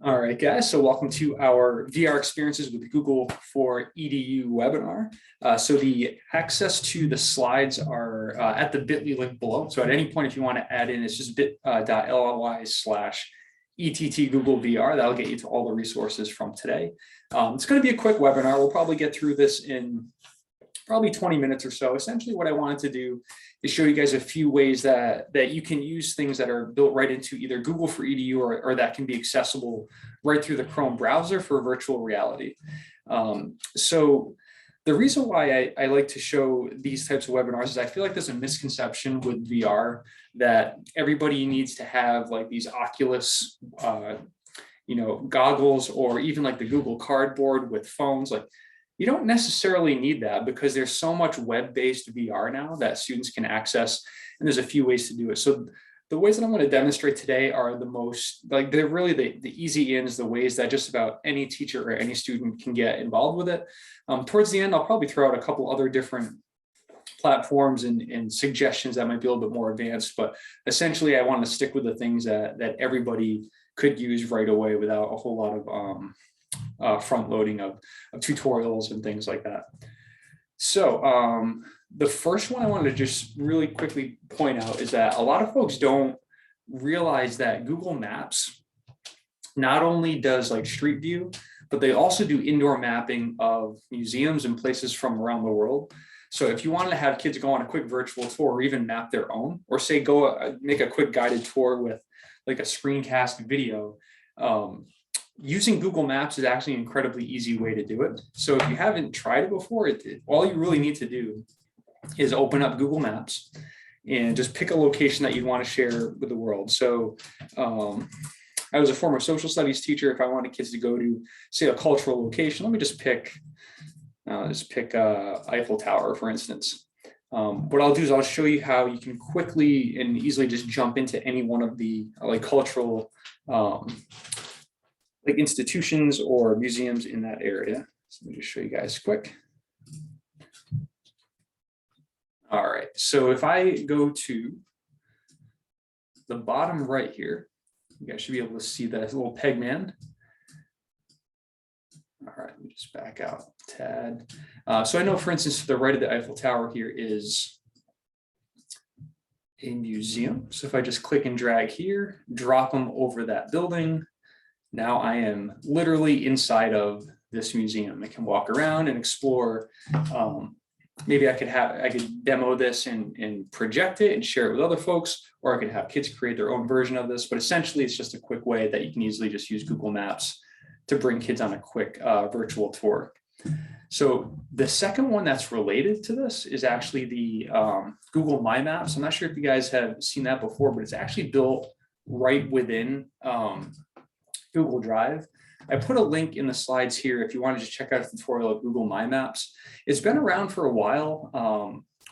All right, guys, so welcome to our VR Experiences with Google for EDU webinar. So the access to the slides are at the bit.ly link below. So at any point, if you want to add in, it's just bit.ly/ETT Google VR. That'll get you to all the resources from today. It's going to be a quick webinar. We'll probably get through this in probably 20 minutes or so. Essentially, what I wanted to do is show you guys a few ways that you can use things that are built right into either Google for EDU or that can be accessible right through the Chrome browser for virtual reality. So the reason why I like to show these types of webinars is I feel like there's a misconception with VR that everybody needs to have like these Oculus goggles, or even like the Google Cardboard with phones. Like, you don't necessarily need that because there's so much web-based VR now that students can access, and there's a few ways to do it. So the ways that I'm going to demonstrate today are the most, like, they're really the easy ins, the ways that just about any teacher or any student can get involved with it. Towards the end, I'll probably throw out a couple other different platforms and suggestions that might be a little bit more advanced, but essentially I want to stick with the things that everybody could use right away without a whole lot of front loading of tutorials and things like that. So the first one I wanted to just really quickly point out is that a lot of folks don't realize that Google Maps not only does like Street View, but they also do indoor mapping of museums and places from around the world. So if you wanted to have kids go on a quick virtual tour or even map their own, or say go make a quick guided tour with like a screencast video, using Google Maps is actually an incredibly easy way to do it. So if you haven't tried it before, all you really need to do is open up Google Maps and just pick a location that you want to share with the world. So I was a former social studies teacher. If I wanted kids to go to, say, a cultural location, let me just pick Eiffel Tower, for instance. What I'll do is I'll show you how you can quickly and easily just jump into any one of the like cultural like institutions or museums in that area. So let me just show you guys quick. All right, so if I go to the bottom right here, you guys should be able to see that little peg man. All right, let me just back out a tad. So I know, for instance, to the right of the Eiffel Tower here is a museum. So if I just click and drag here, drop them over that building, now I am literally inside of this museum. I can walk around and explore. Maybe I could demo this and project it and share it with other folks, or I could have kids create their own version of this. But essentially, it's just a quick way that you can easily just use Google Maps to bring kids on a quick virtual tour. So the second one that's related to this is actually the Google My Maps. I'm not sure if you guys have seen that before, but it's actually built right within Google Drive. I put a link in the slides here if you want to just check out a tutorial of Google My Maps. It's been around for a while,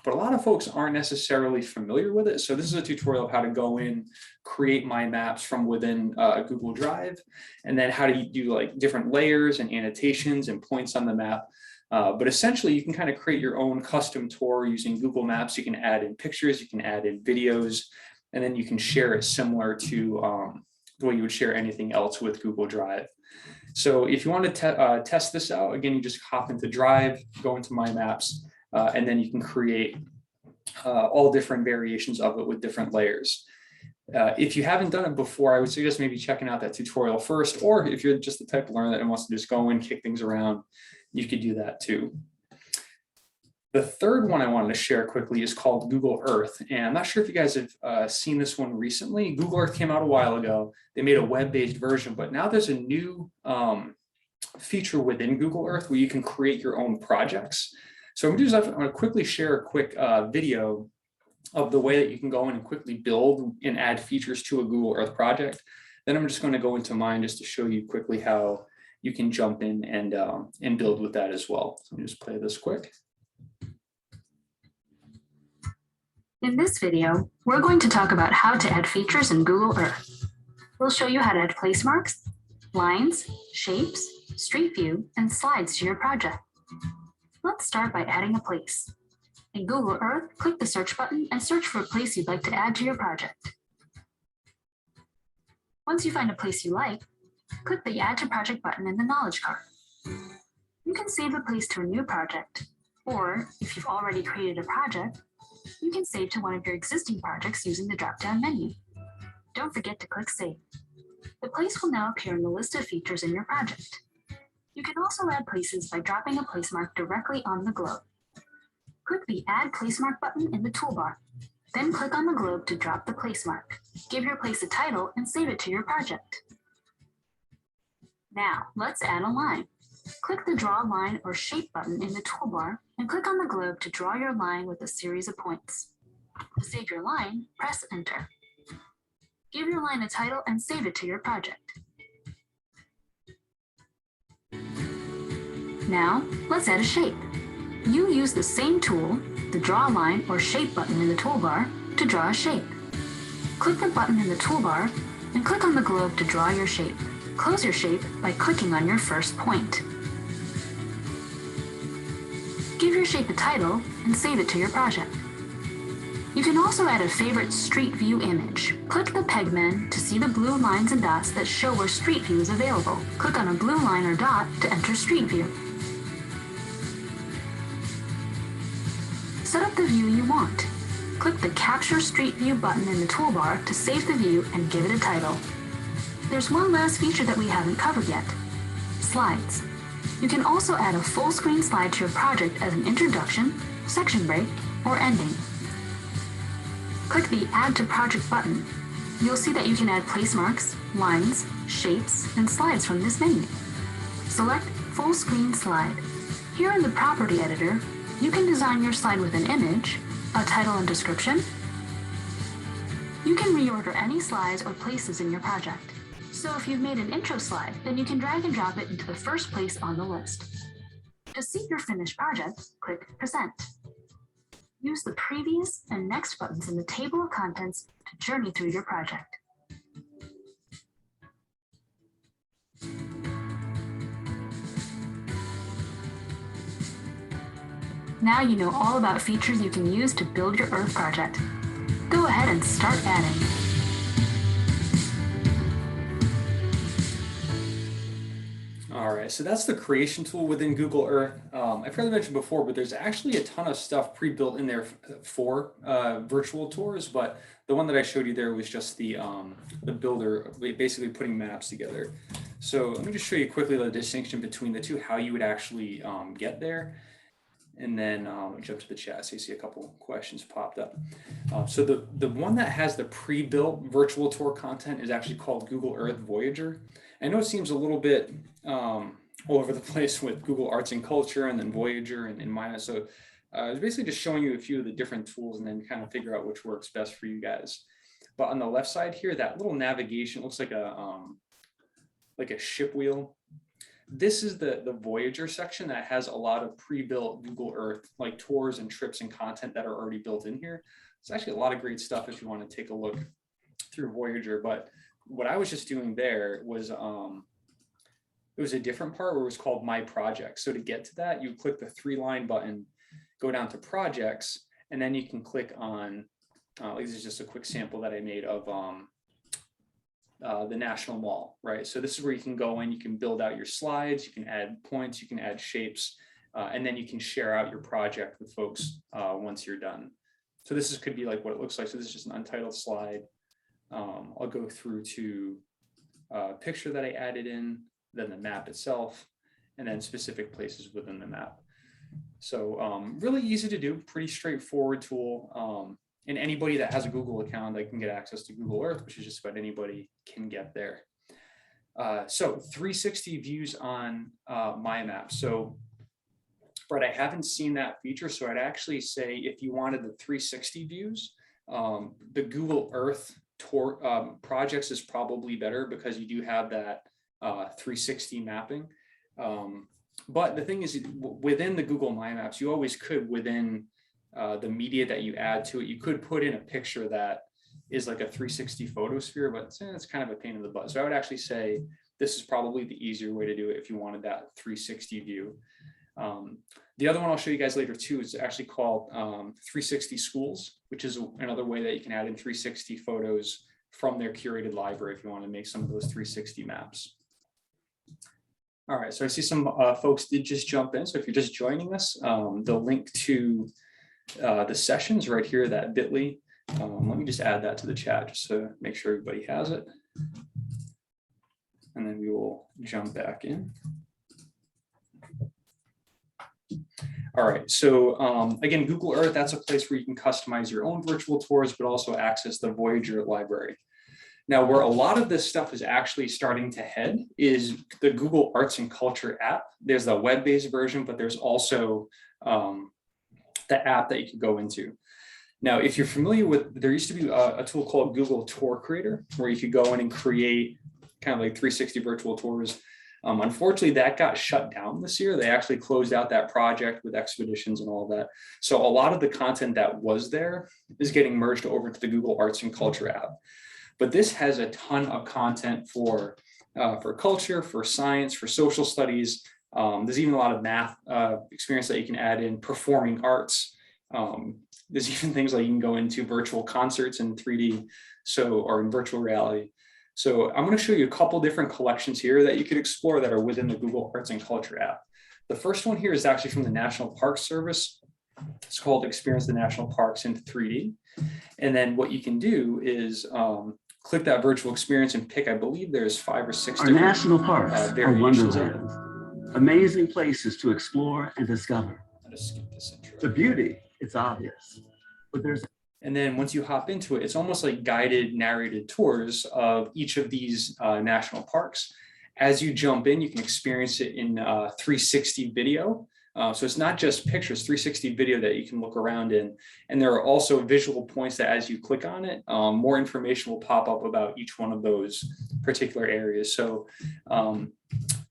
but a lot of folks aren't necessarily familiar with it. So this is a tutorial of how to go in, create My Maps from within Google Drive, and then how to do like different layers and annotations and points on the map. But essentially, you can kind of create your own custom tour using Google Maps. You can add in pictures, you can add in videos, and then you can share it similar to the way you would share anything else with Google Drive. So if you want to test this out, again, you just hop into Drive, go into My Maps, and then you can create all different variations of it with different layers. If you haven't done it before, I would suggest maybe checking out that tutorial first, or if you're just the type of learner that wants to just go in, kick things around, you could do that too. The third one I wanted to share quickly is called Google Earth. And I'm not sure if you guys have seen this one recently. Google Earth came out a while ago. They made a web-based version, but now there's a new feature within Google Earth where you can create your own projects. So I'm going to quickly share a quick video of the way that you can go in and quickly build and add features to a Google Earth project. Then I'm just going to go into mine just to show you quickly how you can jump in and build with that as well. So let me just play this quick. In this video, we're going to talk about how to add features in Google Earth. We'll show you how to add place marks, lines, shapes, street view, and slides to your project. Let's start by adding a place. In Google Earth, click the search button and search for a place you'd like to add to your project. Once you find a place you like, click the Add to Project button in the Knowledge card. You can save a place to a new project, or if you've already created a project, you can save to one of your existing projects using the drop-down menu. Don't forget to click Save. The place will now appear in the list of features in your project. You can also add places by dropping a place mark directly on the globe. Click the Add Place Mark button in the toolbar. Then click on the globe to drop the place mark. Give your place a title and save it to your project. Now, let's add a line. Click the Draw Line or Shape button in the toolbar and click on the globe to draw your line with a series of points. To save your line, press Enter. Give your line a title and save it to your project. Now, let's add a shape. You use the same tool, the Draw Line or Shape button in the toolbar, to draw a shape. Click the button in the toolbar and click on the globe to draw your shape. Close your shape by clicking on your first point. Give your shape a title and save it to your project. You can also add a favorite Street View image. Click the pegman to see the blue lines and dots that show where Street View is available. Click on a blue line or dot to enter Street View. Set up the view you want. Click the Capture Street View button in the toolbar to save the view and give it a title. There's one last feature that we haven't covered yet: slides. You can also add a full screen slide to your project as an introduction, section break, or ending. Click the Add to Project button. You'll see that you can add place marks, lines, shapes, and slides from this menu. Select Full Screen Slide. Here in the Property Editor, you can design your slide with an image, a title and description. You can reorder any slides or places in your project. So if you've made an intro slide, then you can drag and drop it into the first place on the list. To see your finished project, click Present. Use the Previous and Next buttons in the table of contents to journey through your project. Now you know all about features you can use to build your Earth project. Go ahead and start adding. All right, so that's the creation tool within Google Earth. I fairly mentioned before, but there's actually a ton of stuff pre-built in there for virtual tours, but the one that I showed you there was just the builder, basically putting maps together. So let me just show you quickly the distinction between the two, how you would actually get there. And then jump to the chat, so you see a couple questions popped up. So the one that has the pre-built virtual tour content is actually called Google Earth Voyager. I know it seems a little bit all over the place with Google Arts and Culture and then Voyager and Maya. So it's basically just showing you a few of the different tools and then kind of figure out which works best for you guys. But on the left side here, that little navigation looks like a ship wheel. This is the Voyager section that has a lot of pre-built Google Earth, like tours and trips and content that are already built in here. It's actually a lot of great stuff if you want to take a look through Voyager. But what I was just doing there was, it was a different part where it was called My Project. So to get to that, you click the 3-line button, go down to Projects, and then you can click on, this is just a quick sample that I made of the National Mall, right? So this is where you can go in, you can build out your slides, you can add points, you can add shapes, and then you can share out your project with folks once you're done. So this could be like what it looks like. So this is just an untitled slide. I'll go through to a picture that I added in, then the map itself, and then specific places within the map. So really easy to do, pretty straightforward tool. And anybody that has a Google account, they can get access to Google Earth, which is just about anybody can get there. So 360 views on my map. So, Brett, I haven't seen that feature. So I'd actually say if you wanted the 360 views, the Google Earth tour projects is probably better because you do have that 360 mapping. But the thing is, within the Google My Maps, you always could, within the media that you add to it, you could put in a picture that is like a 360 photosphere, but it's kind of a pain in the butt. So I would actually say this is probably the easier way to do it if you wanted that 360 view. The other one I'll show you guys later too is actually called 360 Schools, which is another way that you can add in 360 photos from their curated library if you want to make some of those 360 maps. All right, so I see some folks did just jump in. So if you're just joining us, the link to the sessions right here, that bit.ly. Let me just add that to the chat just to make sure everybody has it. And then we will jump back in. All right, so again, Google Earth, that's a place where you can customize your own virtual tours, but also access the Voyager library. Now, where a lot of this stuff is actually starting to head is the Google Arts and Culture app. There's the web-based version, but there's also the app that you can go into. Now, if you're familiar with, there used to be a tool called Google Tour Creator, where you could go in and create kind of like 360 virtual tours. Unfortunately, that got shut down this year. They actually closed out that project with expeditions and all of that. So a lot of the content that was there is getting merged over to the Google Arts and Culture app. But this has a ton of content for culture, for science, for social studies. There's even a lot of math experience that you can add in, performing arts. There's even things like you can go into virtual concerts in 3D, or in virtual reality. So I'm going to show you a couple different collections here that you could explore that are within the Google Arts and Culture app. The first one here is actually from the National Park Service. It's called Experience the National Parks in 3D. And then what you can do is click that virtual experience and pick, I believe there's 5 or 6 Our national parks are variations of it. wonderlands, amazing places to explore and discover. I'll just skip this intro. The beauty, it's obvious, but there's. And then once you hop into it, it's almost like guided, narrated tours of each of these national parks. As you jump in, you can experience it in 360 video. So it's not just pictures, 360 video that you can look around in. And there are also visual points that as you click on it, more information will pop up about each one of those particular areas. So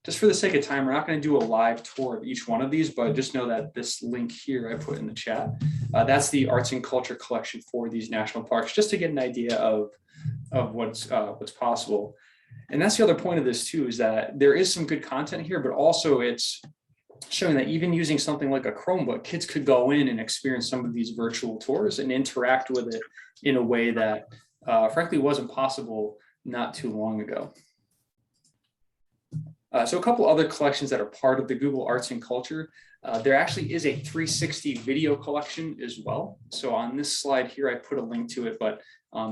just for the sake of time, we're not going to do a live tour of each one of these, but just know that this link here I put in the chat, that's the arts and culture collection for these national parks, just to get an idea of what's possible. And that's the other point of this too, is that there is some good content here, but also it's showing that even using something like a Chromebook, kids could go in and experience some of these virtual tours and interact with it in a way that frankly wasn't possible not too long ago. So a couple other collections that are part of the Google Arts and Culture. There actually is a 360 video collection as well. So on this slide here, I put a link to it, but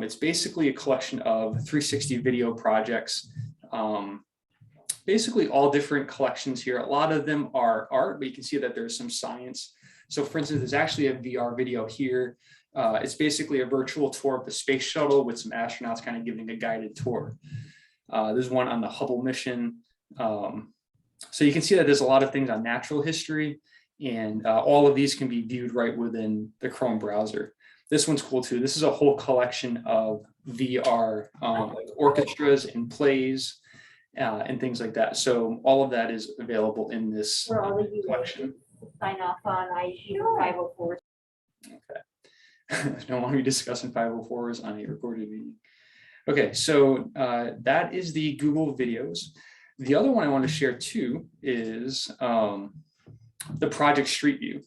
it's basically a collection of 360 video projects. Basically all different collections here. A lot of them are art, but you can see that there's some science. So for instance, there's actually a VR video here. It's basically a virtual tour of the space shuttle with some astronauts kind of giving a guided tour. There's one on the Hubble mission. So you can see that there's a lot of things on natural history, and all of these can be viewed right within the Chrome browser. This one's cool too. This is a whole collection of VR like orchestras and plays and things like that. So all of that is available in this collection. Sign off on EDU 504. Okay. Don't want to be discussing 504s on a recorded meeting. Okay, so that is the Google videos. The other one I want to share too is the Project Street View,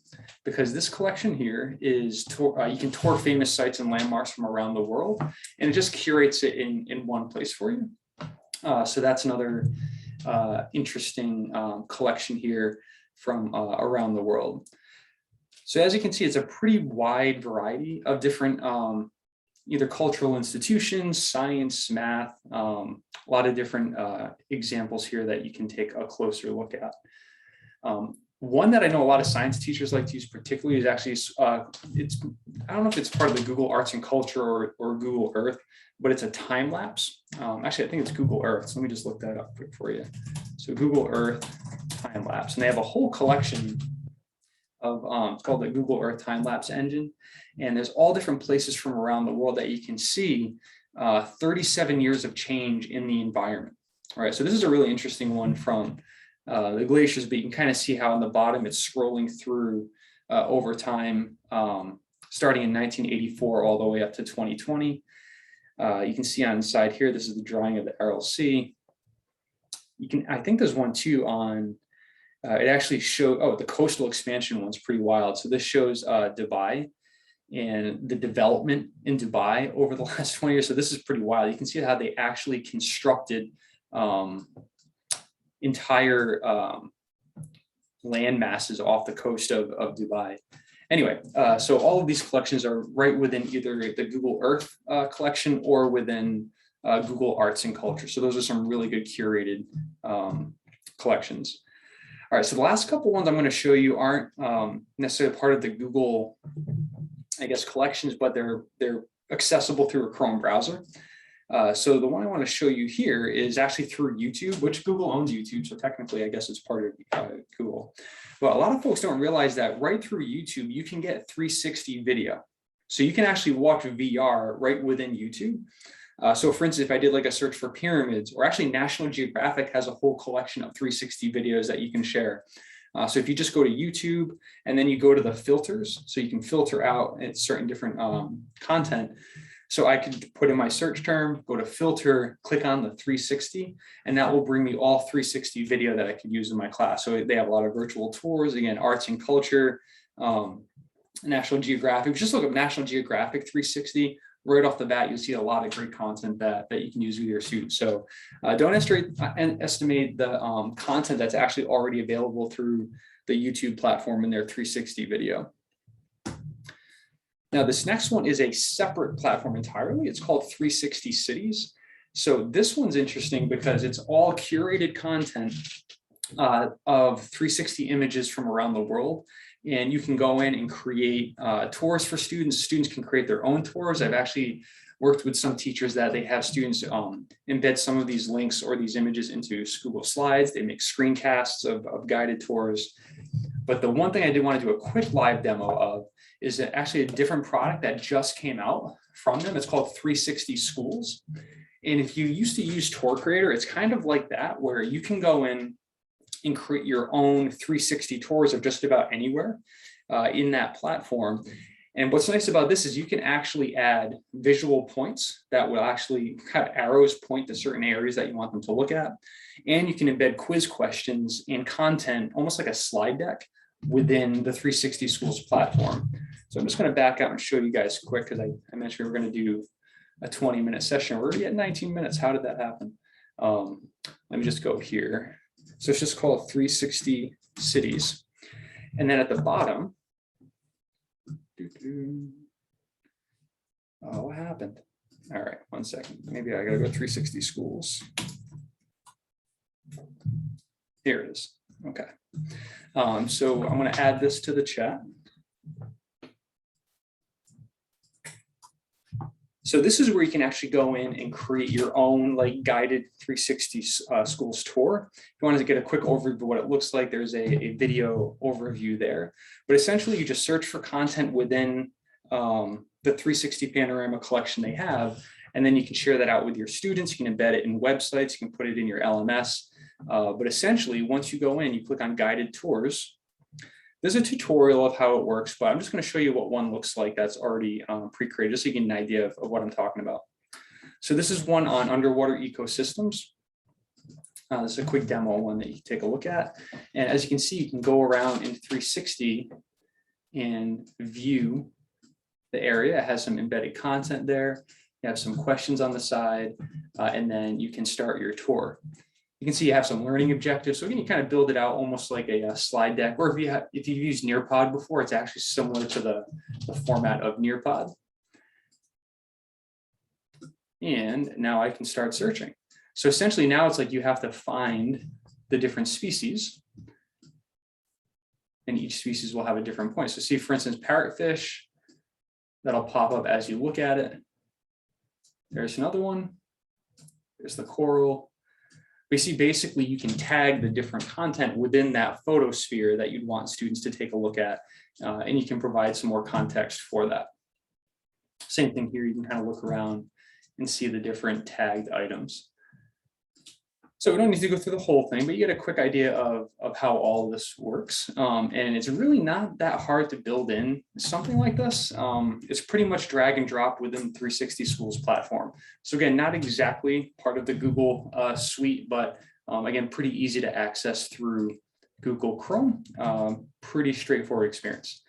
because this collection here is you can tour famous sites and landmarks from around the world, and it just curates it in one place for you. So that's another interesting collection here from around the world. So as you can see, it's a pretty wide variety of different either cultural institutions, science, math, a lot of different examples here that you can take a closer look at. One that I know a lot of science teachers like to use particularly is actually, I don't know if it's part of the Google Arts and Culture or Google Earth, but it's a time lapse. Actually, I think it's Google Earth. So let me just look that up quick for you. So Google Earth time lapse, and they have a whole collection of, it's called the Google Earth time lapse engine. And there's all different places from around the world that you can see 37 years of change in the environment. All right, so this is a really interesting one from the glaciers, but you can kind of see how on the bottom it's scrolling through over time, starting in 1984 all the way up to 2020. You can see on the side here, this is the drawing of the RLC. You can, I think there's one too on, it actually showed, oh, the coastal expansion one's pretty wild. So this shows Dubai and the development in Dubai over the last 20 years. So this is pretty wild. You can see how they actually constructed entire land masses off the coast of Dubai. Anyway, so all of these collections are right within either the Google Earth collection or within Google Arts and Culture. So those are some really good curated collections. All right, so the last couple ones I'm going to show you aren't necessarily part of the Google, I guess, collections, but they're accessible through a Chrome browser. So the one I want to show you here is actually through YouTube, which Google owns YouTube. So technically, I guess it's part of Google. But a lot of folks don't realize that right through YouTube, you can get 360 video. So you can actually watch VR right within YouTube. So for instance, if I did like a search for pyramids, or actually National Geographic has a whole collection of 360 videos that you can share. So if you just go to YouTube and then you go to the filters, so you can filter out certain different content. So I could put in my search term, go to filter, click on the 360, and that will bring me all 360 video that I could use in my class. So they have a lot of virtual tours, again, arts and culture, National Geographic. Just look up National Geographic 360. Right off the bat, you'll see a lot of great content that you can use with your students. So don't estimate the content that's actually already available through the YouTube platform in their 360 video. Now, this next one is a separate platform entirely. It's called 360 Cities. So this one's interesting because it's all curated content of 360 images from around the world. And you can go in and create tours for students. Students can create their own tours. I've actually worked with some teachers that they have students embed some of these links or these images into Google Slides. They make screencasts of guided tours. But the one thing I did want to do a quick live demo of is actually a different product that just came out from them. It's called 360 Schools. And if you used to use Tour Creator, it's kind of like that, where you can go in and create your own 360 tours of just about anywhere in that platform. And what's nice about this is you can actually add visual points that will actually have arrows point to certain areas that you want them to look at. And you can embed quiz questions and content, almost like a slide deck, within the 360 Schools platform. So I'm just going to back out and show you guys quick, because I mentioned we were going to do a 20-minute session. We're already at 19 minutes. How did that happen? Let me just go here. So it's just called 360 Cities. And then at the bottom, oh, what happened? All right, 1 second. Maybe I gotta go 360 Schools. Here it is. Okay. So I'm gonna add this to the chat. So this is where you can actually go in and create your own like guided 360 schools tour. If you wanted to get a quick overview of what it looks like, there's a video overview there. But essentially you just search for content within the 360 panorama collection they have, and then you can share that out with your students. You can embed it in websites, you can put it in your LMS. But essentially, once you go in, you click on guided tours. There's a tutorial of how it works, but I'm just going to show you what one looks like that's already pre-created, just so you get an idea of what I'm talking about. So this is one on underwater ecosystems. This is a quick demo one that you can take a look at. And as you can see, you can go around in 360 and view the area. It has some embedded content there. You have some questions on the side, and then you can start your tour. You can see you have some learning objectives. So again, you kind of build it out almost like a slide deck, or if you've used Nearpod before, it's actually similar to the format of Nearpod. And now I can start searching. So essentially now it's like you have to find the different species, and each species will have a different point. So see, for instance, parrotfish, that'll pop up as you look at it. There's another one. There's the coral. We see basically you can tag the different content within that photosphere that you'd want students to take a look at, and you can provide some more context for that. Same thing here, you can kind of look around and see the different tagged items. So we don't need to go through the whole thing, but you get a quick idea of how all of this works. And it's really not that hard to build in something like this. It's pretty much drag and drop within the 360 Schools platform. So again, not exactly part of the Google suite, but again, pretty easy to access through Google Chrome. Pretty straightforward experience.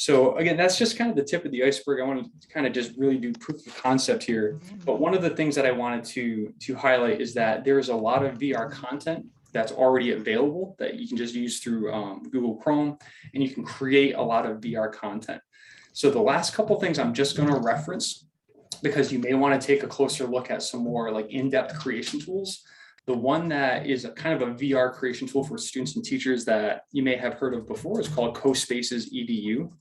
So again, that's just kind of the tip of the iceberg. I want to kind of just really do proof of concept here. But one of the things that I wanted to highlight is that there's a lot of VR content that's already available that you can just use through Google Chrome, and you can create a lot of VR content. So the last couple things I'm just going to reference, because you may want to take a closer look at some more like in-depth creation tools. The one that is a kind of a VR creation tool for students and teachers that you may have heard of before is called CoSpace's EDU.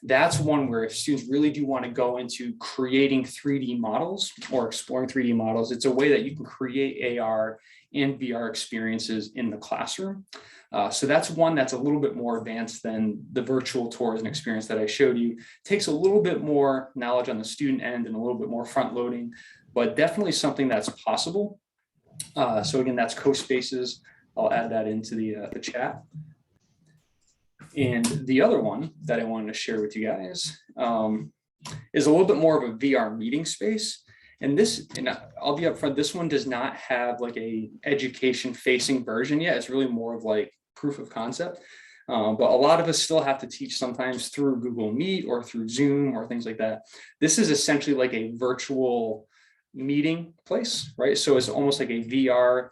That's one where if students really do want to go into creating 3D models or exploring 3D models, it's a way that you can create AR and VR experiences in the classroom. So that's one that's a little bit more advanced than the virtual tours and experience that I showed you. Takes a little bit more knowledge on the student end and a little bit more front loading, but definitely something that's possible. So again, that's CoSpaces. I'll add that into the chat. And the other one that I wanted to share with you guys is a little bit more of a VR meeting space. And this, and I'll be upfront, this one does not have like a education facing version yet. It's really more of like proof of concept. But a lot of us still have to teach sometimes through Google Meet or through Zoom or things like that. This is essentially like a virtual meeting place, right? So it's almost like a VR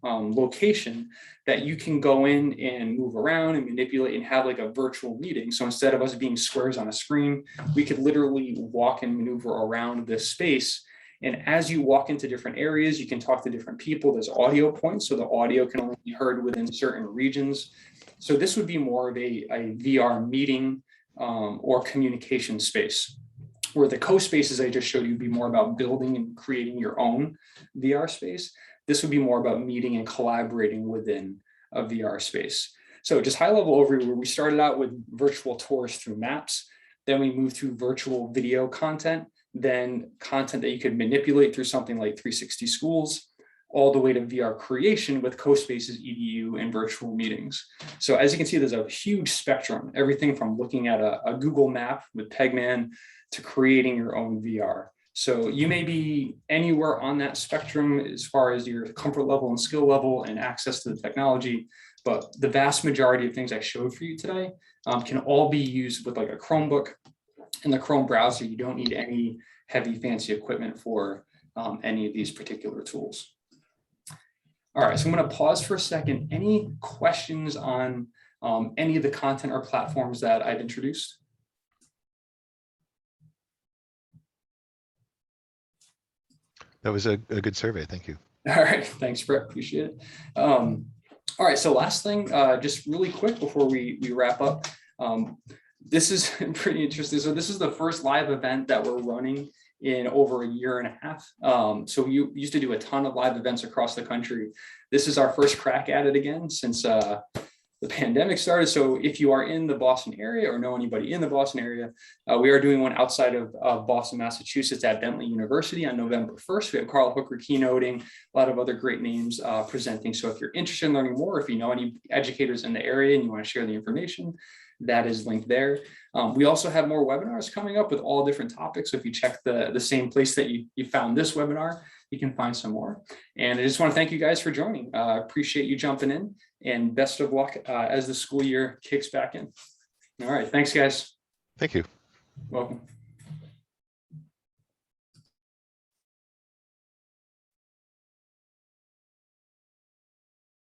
location that you can go in and move around and manipulate and have like a virtual meeting. So instead of us being squares on a screen, we could literally walk and maneuver around this space. And as you walk into different areas, you can talk to different people. There's audio points, so the audio can only be heard within certain regions. So this would be more of a VR meeting or communication space, where the CoSpaces I just showed you would be more about building and creating your own VR space. This would be more about meeting and collaborating within a VR space. So just high level overview, where we started out with virtual tours through maps, then we moved through virtual video content, then content that you could manipulate through something like 360 Schools, all the way to VR creation with CoSpaces, EDU, and virtual meetings. So as you can see, there's a huge spectrum, everything from looking at a Google map with Pegman to creating your own VR. So you may be anywhere on that spectrum as far as your comfort level and skill level and access to the technology, but the vast majority of things I showed for you today can all be used with like a Chromebook and the Chrome browser. You don't need any heavy fancy equipment for any of these particular tools. All right, so I'm going to pause for a second. Any questions on any of the content or platforms that I've introduced? That was a good survey. Thank you. All right, thanks, Brett. Appreciate it. All right, so last thing, just really quick before we wrap up. This is pretty interesting. So this is the first live event that we're running in over a year and a half. So we used to do a ton of live events across the country. This is our first crack at it again since the pandemic started. So if you are in the Boston area or know anybody in the Boston area, we are doing one outside of Boston, Massachusetts at Bentley University on November 1st. We have Carl Hooker keynoting, a lot of other great names presenting. So if you're interested in learning more, if you know any educators in the area and you want to share the information, that is linked there. We also have more webinars coming up with all different topics. So if you check the same place that you found this webinar, you can find some more. And I just want to thank you guys for joining. Appreciate you jumping in, and best of luck as the school year kicks back in. All right, thanks guys. Thank you. Welcome.